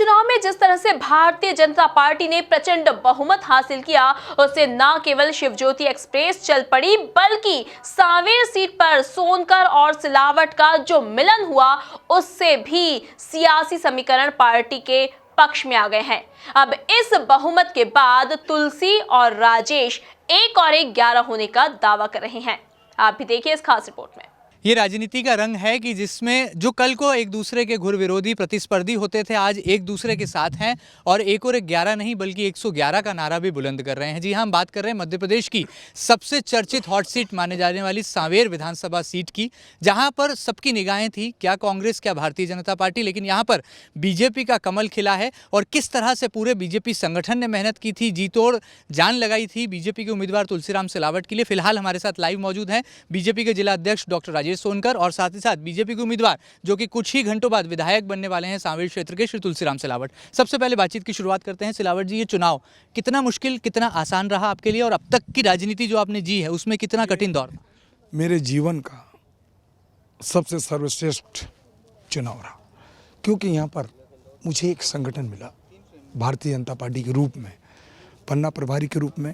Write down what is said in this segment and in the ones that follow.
चुनाव में जिस तरह से भारतीय जनता पार्टी ने प्रचंड बहुमत हासिल किया, उससे न केवल शिवज्योति एक्सप्रेस चल पड़ी, बल्कि सांवेर सीट पर सोनकर और सिलावट का जो मिलन हुआ, उससे भी सियासी समीकरण पार्टी के पक्ष में आ गए हैं। अब इस बहुमत के बाद तुलसी और राजेश 1 और 1 11 होने का दावा कर रहे हैं। आप भी देखिए इस खास रिपोर्ट में। ये राजनीति का रंग है कि जिसमें जो कल को एक दूसरे के घुर विरोधी प्रतिस्पर्धी होते थे, आज एक दूसरे के साथ हैं और 1 और 1 11 नहीं बल्कि 111 का नारा भी बुलंद कर रहे हैं। जी हाँ, हम बात कर रहे हैं मध्य प्रदेश की सबसे चर्चित हॉट सीट माने जाने वाली सांवेर विधानसभा सीट की, जहां पर सबकी निगाहें थी, क्या कांग्रेस क्या भारतीय जनता पार्टी, लेकिन यहाँ पर बीजेपी का कमल खिला है और किस तरह से पूरे बीजेपी संगठन ने मेहनत की थी, जी तोड़ जान लगाई थी बीजेपी के उम्मीदवार तुलसीराम सिलावट के लिए। फिलहाल हमारे साथ लाइव मौजूद हैं बीजेपी के जिला अध्यक्ष डॉक्टर राजेश सोनकर और साथ ही साथ बीजेपी के उम्मीदवार जो कि कुछ ही घंटों बाद विधायक बनने वाले हैं सांवेर क्षेत्र के, श्री तुलसीराम सिलावट। सबसे पहले बातचीत की शुरुआत करते हैं। सिलावट जी, ये चुनाव कितना मुश्किल कितना आसान रहा आपके लिए और अब तक की राजनीति जो आपने जी है उसमें कितना कठिन दौर था? मेरे जीवन का सबसे सर्वश्रेष्ठ चुनाव रहा, क्योंकि यहाँ पर मुझे एक संगठन मिला भारतीय जनता पार्टी के रूप में, पन्ना प्रभारी के रूप में,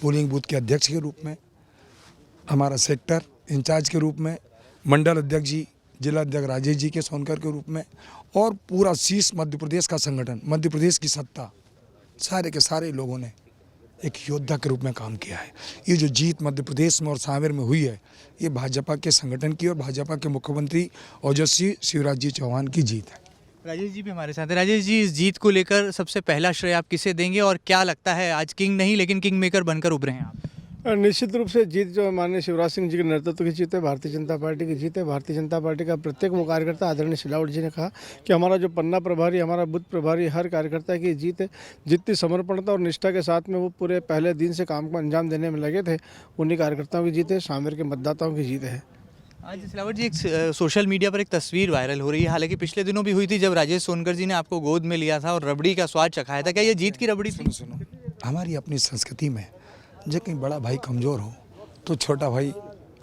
पोलिंग बूथ के अध्यक्ष के रूप में, हमारा सेक्टर इंचार्ज के रूप में, मंडल अध्यक्ष जी, जिला अध्यक्ष राजेश जी के सोनकर के रूप में, और पूरा शीर्ष मध्य प्रदेश का संगठन, मध्य प्रदेश की सत्ता, सारे के सारे लोगों ने एक योद्धा के रूप में काम किया है। ये जो जीत मध्य प्रदेश में और सांवेर में हुई है, ये भाजपा के संगठन की और भाजपा के मुख्यमंत्री ओजस्वी शिवराज जी चौहान की जीत है। राजेश जी भी हमारे साथ हैं। राजेश जी, इस जीत को लेकर सबसे पहला श्रेय आप किसे देंगे और क्या लगता है आज किंग नहीं लेकिन किंग मेकर बनकर उभरे हैं आप? निश्चित रूप से जीत जो माननीय शिवराज सिंह जी के नेतृत्व की जीत है, भारतीय जनता पार्टी की जीत है। भारतीय जनता पार्टी का प्रत्येक कार्यकर्ता, आदरणीय सिलावट जी ने कहा कि हमारा जो पन्ना प्रभारी, हमारा बूथ प्रभारी, हर कार्यकर्ता की जीत है। जितनी समर्पणता और निष्ठा के साथ में वो पूरे पहले दिन से काम को अंजाम देने में लगे थे, उन्हीं कार्यकर्ताओं की जीत है, सांवेर के मतदाताओं की जीत है। आज सिलावट जी, एक सोशल मीडिया पर एक तस्वीर वायरल हो रही है, हालांकि पिछले दिनों भी हुई थी जब राजेश सोनकर जी ने आपको गोद में लिया था और रबड़ी का स्वाद चखाया था। क्या ये जीत की रबड़ी थी? सुनो, हमारी अपनी संस्कृति में जब कहीं बड़ा भाई कमज़ोर हो तो छोटा भाई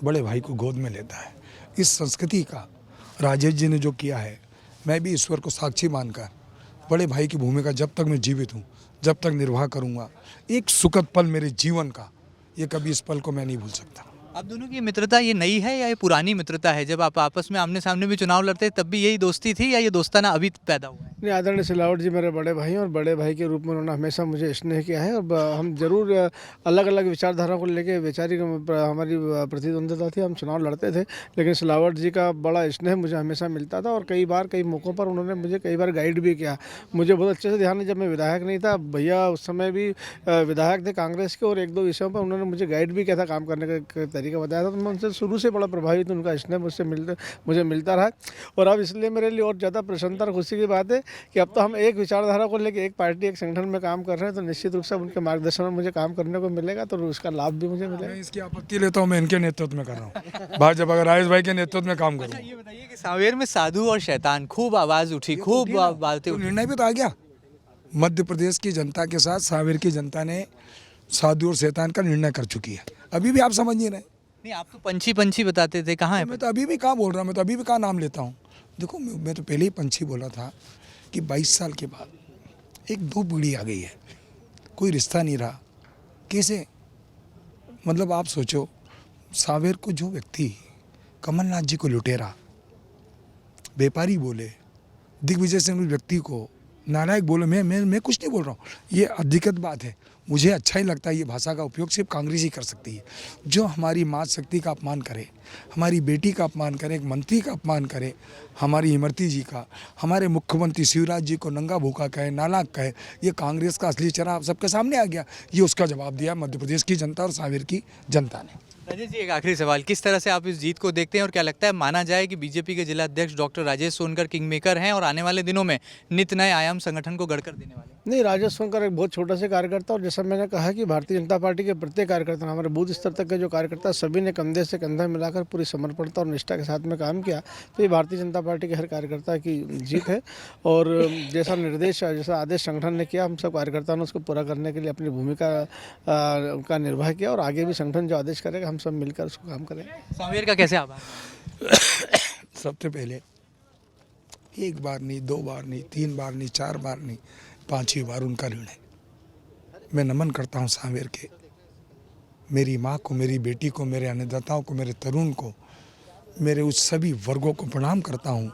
बड़े भाई को गोद में लेता है। इस संस्कृति का राजेश जी ने जो किया है, मैं भी ईश्वर को साक्षी मानकर बड़े भाई की भूमिका जब तक मैं जीवित हूँ, जब तक निर्वाह करूँगा। एक सुखद पल मेरे जीवन का, ये कभी इस पल को मैं नहीं भूल सकता। आप दोनों की मित्रता ये नई है या ये पुरानी मित्रता है? जब आप आपस में आमने सामने भी चुनाव लड़ते तब भी यही दोस्ती थी या ये दोस्ताना अभी पैदा हुआ है? नहीं, आदरणीय सिलावट जी मेरे बड़े भाई हैं और बड़े भाई के रूप में उन्होंने हमेशा मुझे स्नेह किया है। और हम जरूर अलग अलग विचारधारा को लेकर वैचारिक हमारी प्रतिद्वंद्विता थी, हम चुनाव लड़ते थे, लेकिन सिलावट जी का बड़ा स्नेह मुझे हमेशा मिलता था और कई मौक़ों पर उन्होंने मुझे कई बार गाइड भी किया। मुझे बहुत अच्छे से ध्यान है, जब मैं विधायक नहीं था, भैया उस समय भी विधायक थे कांग्रेस के, और 1-2 विषयों पर उन्होंने मुझे गाइड भी किया था, काम करने का तरीका बताया था। तो मैं उनसे शुरू से बड़ा प्रभावित हूँ, उनका स्नेह मुझे मिलता रहा। और अब इसलिए मेरे लिए और ज़्यादा प्रसन्नता और खुशी की बात है कि अब तो हम एक विचारधारा को लेकर एक पार्टी एक संगठन में काम कर रहे हैं, तो निश्चित रूप से उनके मार्गदर्शन में मुझे काम करने को मिलेगा, तो उसका लाभ भी मुझे मिलेगा। मैं इसकी आपत्ति लेता हूँ, मैं इनके नेतृत्व में कर रहा हूँ, भाजपा का राजेश भाई के नेतृत्व में काम करूँ। ये बताइए कि सांवेर में साधु और शैतान खूब आवाज़ उठी, खूब बातें उठी। निर्णय भी तो आ गया, मध्य प्रदेश की जनता के साथ सांवेर की जनता ने साधु और शैतान का निर्णय कर चुकी है। अभी भी आप समझ नहीं रहे। नहीं, आप तो पंछी बताते थे, कहाँ है? मैं तो अभी भी कहाँ बोल रहा हूँ, मैं तो अभी भी कहाँ नाम लेता हूँ। देखो, मैं तो पहले ही पंछी बोला था कि 22 साल के बाद एक 2 पीढ़ी आ गई है, कोई रिश्ता नहीं रहा। कैसे? मतलब आप सोचो, सांवेर को जो व्यक्ति कमलनाथ जी को लुटेरा, व्यापारी बोले, दिग्विजय सिंह व्यक्ति को नालायक बोले, मैं कुछ नहीं बोल रहा हूँ, ये अधिकृत बात है, मुझे अच्छा ही लगता है। ये भाषा का उपयोग सिर्फ कांग्रेस ही कर सकती है। जो हमारी माँ शक्ति का अपमान करे, हमारी बेटी का अपमान करे, एक मंत्री का अपमान करे, हमारी इमरती जी का, हमारे मुख्यमंत्री शिवराज जी को नंगा भूखा कहे, नालायक कहे, ये कांग्रेस का असली चेहरा आप सबके सामने आ गया। ये उसका जवाब दिया मध्य प्रदेश की जनता और सांवेर की जनता ने। राजेश जी, एक आखिरी सवाल, किस तरह से आप इस जीत को देखते हैं और क्या लगता है, माना जाए कि बीजेपी के जिला अध्यक्ष doctor Rajesh Sonkar king maker हैं और आने वाले दिनों में नित नए आयाम संगठन को गढ़कर देने वाले? नहीं, राजेश सोनकर एक बहुत छोटा सा कार्यकर्ता, और जैसा मैंने कहा कि भारतीय जनता पार्टी के प्रत्येक कार्यकर्ता, हमारे बूथ स्तर तक के जो कार्यकर्ता, सभी ने कंधे से कंधा मिलाकर पूरी समर्पणता और निष्ठा के साथ में काम किया। तो ये भारतीय जनता पार्टी के हर कार्यकर्ता की जीत है और जैसा निर्देश, जैसा आदेश संगठन ने किया, हम सब कार्यकर्ताओं ने उसको पूरा करने के लिए अपनी भूमिका का निर्वाह किया और आगे भी संगठन जो आदेश करेगा हम सब मिलकर उसको काम करेंगे। सांवेर का कैसे आभार? सबसे पहले एक बार नहीं, 2 बार नहीं, 3 बार नहीं, 4 बार नहीं, 5वीं बार उनका ऋण है। मैं नमन करता हूँ सांवेर के, मेरी माँ को, मेरी बेटी को, मेरे अन्नदाताओं को, मेरे तरुण को, मेरे उस सभी वर्गों को प्रणाम करता हूँ।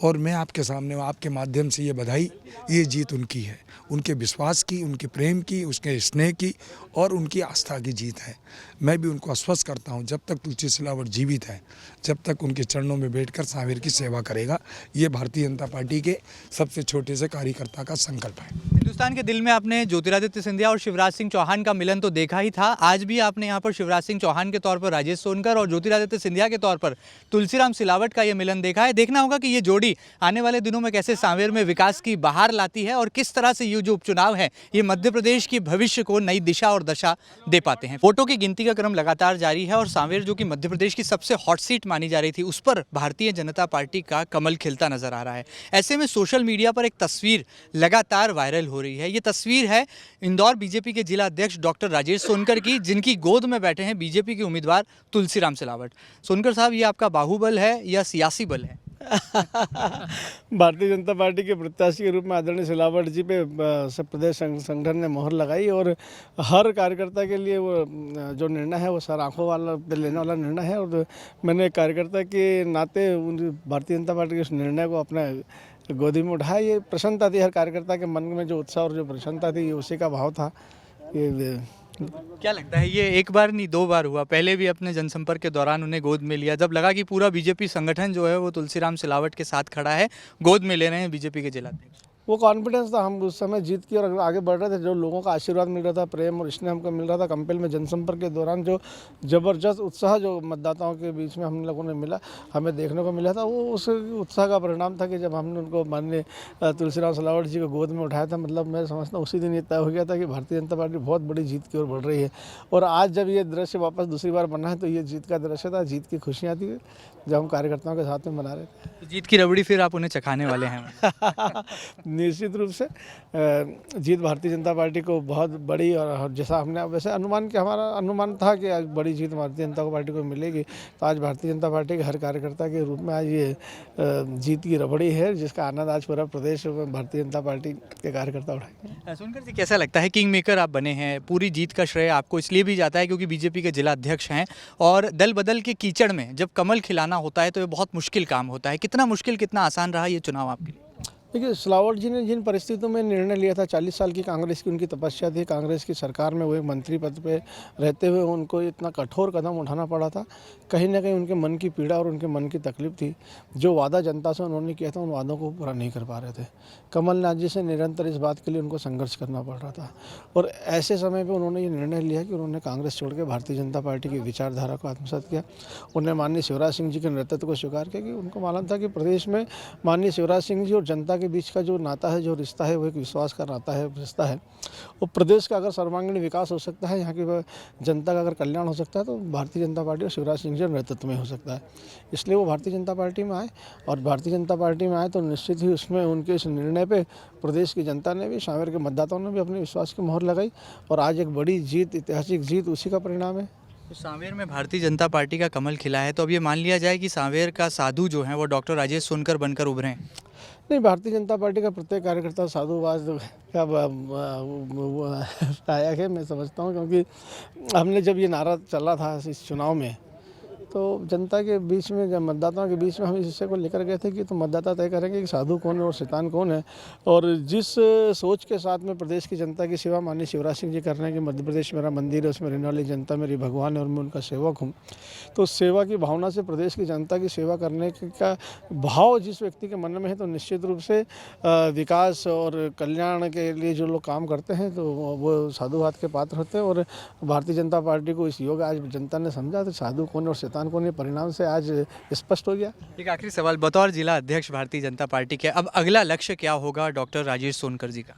और मैं आपके सामने, आपके माध्यम से ये बधाई, ये जीत उनकी है, उनके विश्वास की, उनके प्रेम की, उसके स्नेह की और उनकी आस्था की जीत है। मैं भी उनको आश्वस्त करता हूँ, जब तक तुलसी सिलावट जीवित है, जब तक उनके चरणों में बैठकर सांवेर की सेवा करेगा। ये भारतीय जनता पार्टी के सबसे छोटे से कार्यकर्ता का संकल्प है। हिंदुस्तान के दिल में आपने ज्योतिरादित्य सिंधिया और शिवराज सिंह चौहान का मिलन तो देखा ही था। आज भी आपने यहाँ पर शिवराज सिंह चौहान के तौर पर राजेश सोनकर और ज्योतिरादित्य सिंधिया के तौर पर तुलसीराम सिलावट का ये मिलन देखा है। देखना होगा कि ये जोड़ी आने वाले दिनों में कैसे सांवेर में विकास की बहार लाती है और किस तरह से ये जो उपचुनाव है ये मध्य प्रदेश की भविष्य को नई दिशा और दशा दे पाते हैं। वोटों की गिनती का क्रम लगातार जारी है और सांवेर जो कि मध्य प्रदेश की सबसे हॉट सीट मानी जा रही थी, उस पर भारतीय जनता पार्टी का कमल खिलता नजर आ रहा है। ऐसे में सोशल मीडिया पर एक तस्वीर लगातार वायरल हो रही है। ये तस्वीर है इंदौर बीजेपी के जिला अध्यक्ष डॉक्टर राजेश सोनकर की, जिनकी गोद में बैठे हैं बीजेपी के उम्मीदवार तुलसीराम सिलावट। सोनकर साहब, ये आपका बाहुबल है या सियासी बल है? भारतीय जनता पार्टी के प्रत्याशी के रूप में आदरणीय सिलावट जी पे सब प्रदेश संगठन ने मोहर लगाई और हर कार्यकर्ता के लिए वो जो निर्णय है वो सर आंखों वाला पे लेने वाला निर्णय है। और मैंने कार्यकर्ता के नाते भारतीय जनता पार्टी के उस निर्णय को अपने गोदी में उठाया। ये प्रसन्नता थी हर कार्यकर्ता के मन में, जो उत्साह और जो प्रसन्नता थी, ये उसी का भाव था। ये क्या लगता है, ये एक बार नहीं 2 बार हुआ? पहले भी अपने जनसंपर्क के दौरान उन्हें गोद में लिया, जब लगा कि पूरा बीजेपी संगठन जो है वो तुलसीराम सिलावट के साथ खड़ा है, गोद में ले रहे हैं बीजेपी के जिलाध्यक्ष। वो कॉन्फिडेंस था, हम उस समय जीत की और आगे बढ़ रहे थे। जो लोगों का आशीर्वाद मिल रहा था, प्रेम और स्नेह हमको मिल रहा था। कंपेल में जनसंपर्क के दौरान जो ज़बरदस्त उत्साह जो मतदाताओं के बीच में हम लोगों ने मिला, हमें देखने को मिला था, वो उस उत्साह का परिणाम था कि जब हमने उनको माननीय तुलसीराम सिलावट जी को गोद में उठाया था। मतलब मैं समझता हूँ उसी दिन ये तय हो गया था कि भारतीय जनता पार्टी बहुत बड़ी जीत की ओर बढ़ रही है। और आज जब ये दृश्य वापस दूसरी बार बना है तो ये जीत का दृश्य था, जीत की खुशियाँ थी जब हम कार्यकर्ताओं के साथ में मना रहे थे। तो जीत की रबड़ी फिर आप उन्हें चखाने वाले हैं? निश्चित रूप से जीत भारतीय जनता पार्टी को बहुत बड़ी, और जैसा हमने वैसे अनुमान कि हमारा अनुमान था कि आज बड़ी जीत भारतीय जनता पार्टी को मिलेगी, तो आज भारतीय जनता पार्टी के हर कार्यकर्ता के रूप में आज ये जीत की रबड़ी है, जिसका आनंद आज पूरा प्रदेश में भारतीय जनता पार्टी के कार्यकर्ता उठाएंगे। सुनकर जी कैसा लगता है, किंग मेकर आप बने हैं, पूरी जीत का श्रेय आपको इसलिए भी जाता है क्योंकि बीजेपी के जिला अध्यक्ष हैं और दल बदल के कीचड़ में जब कमल खिलाना होता है तो ये बहुत मुश्किल काम होता है। कितना मुश्किल, कितना आसान रहा ये चुनाव आपके लिए? देखिए, सिलावट जी ने जिन परिस्थितियों में निर्णय लिया था, 40 साल की कांग्रेस की उनकी तपस्या थी, कांग्रेस की सरकार में वो एक मंत्री पद पे रहते हुए उनको इतना कठोर कदम उठाना पड़ा था। कहीं ना कहीं उनके मन की पीड़ा और उनके मन की तकलीफ थी। जो वादा जनता से उन्होंने किया था, उन वादों को पूरा नहीं कर पा रहे थे। कमलनाथ जी से निरंतर इस बात के लिए उनको संघर्ष करना पड़ रहा था और ऐसे समय पर उन्होंने ये निर्णय लिया कि उन्होंने कांग्रेस छोड़ के भारतीय जनता पार्टी की विचारधारा को आत्मसात किया। उन्हें माननीय शिवराज सिंह जी के नेतृत्व को स्वीकार किया कि उनको मालूम था कि प्रदेश में माननीय शिवराज सिंह जी और जनता के बीच का जो नाता है, जो रिश्ता है, वो एक विश्वास का नाता है, रिश्ता है। और प्रदेश का अगर सर्वांगीण विकास हो सकता है, यहाँ की जनता का अगर कल्याण हो सकता है, तो भारतीय जनता पार्टी और शिवराज सिंह जी के नेतृत्व में हो सकता है। इसलिए वो भारतीय जनता पार्टी में आए और भारतीय जनता पार्टी में आए तो निश्चित ही उसमें उनके इस निर्णय पे प्रदेश की जनता ने भी, सांवेर के मतदाताओं ने भी अपने विश्वास की मोहर लगाई और आज एक बड़ी जीत, ऐतिहासिक जीत, उसी का परिणाम है। तो सांवेर में भारतीय जनता पार्टी का कमल खिला है, तो अब ये मान लिया जाए कि सांवेर का साधु जो है वो डॉक्टर राजेश सोनकर बनकर उभरे हैं? नहीं, भारतीय जनता पार्टी का प्रत्येक कार्यकर्ता साधुवाद का लायक है, मैं समझता हूँ। क्योंकि हमने जब ये नारा चला था इस चुनाव में, तो जनता के बीच में, जब मतदाताओं के बीच में हम इस विषय को लेकर गए थे कि तो मतदाता तय करेंगे कि साधु कौन है और शैतान कौन है। और जिस सोच के साथ में प्रदेश की जनता की सेवा माननीय शिवराज सिंह जी कर रहे हैं कि मध्य प्रदेश मेरा मंदिर है, उसमें रहने वाली जनता मेरी भगवान है और मैं उनका सेवक हूँ, तो सेवा की भावना से प्रदेश की जनता की सेवा करने का भाव जिस व्यक्ति के मन में है, तो निश्चित रूप से विकास और कल्याण के लिए जो लोग काम करते हैं तो वो साधुवाद के पात्र होते हैं। और भारतीय जनता पार्टी को इस योग आज जनता ने समझा, तो साधु कौन और शैतान कौन, ये परिणाम से आज स्पष्ट हो गया। एक आखिरी सवाल, बतौर जिला अध्यक्ष भारतीय जनता पार्टी के अब अगला लक्ष्य क्या होगा डॉक्टर राजेश सोनकर जी का?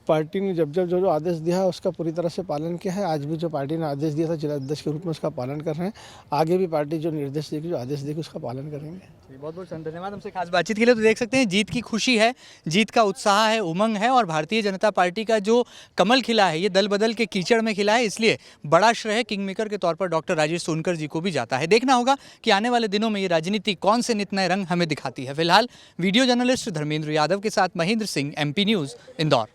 पार्टी ने जब जो आदेश दिया है उसका पूरी तरह से पालन किया है। आज भी जो पार्टी ने आदेश दिया था जिला अध्यक्ष के रूप में, उसका पालन कर रहे हैं। आगे भी पार्टी जो निर्देश देगी, जो आदेश देगी, उसका पालन करेंगे। बहुत बहुत धन्यवाद हमसे खास बातचीत के लिए। तो देख सकते हैं जीत की खुशी है, जीत का उत्साह है, उमंग है और भारतीय जनता पार्टी का जो कमल खिला है ये दल बदल के कीचड़ में खिला है, इसलिए बड़ा श्रेय किंग मेकर के तौर पर डॉक्टर राजेश सोनकर जी को भी जाता है। देखना होगा कि आने वाले दिनों में ये राजनीति कौन से नित नए रंग हमें दिखाती है। फिलहाल वीडियो जर्नलिस्ट धर्मेंद्र यादव के साथ महेंद्र सिंह, MP न्यूज़, इंदौर।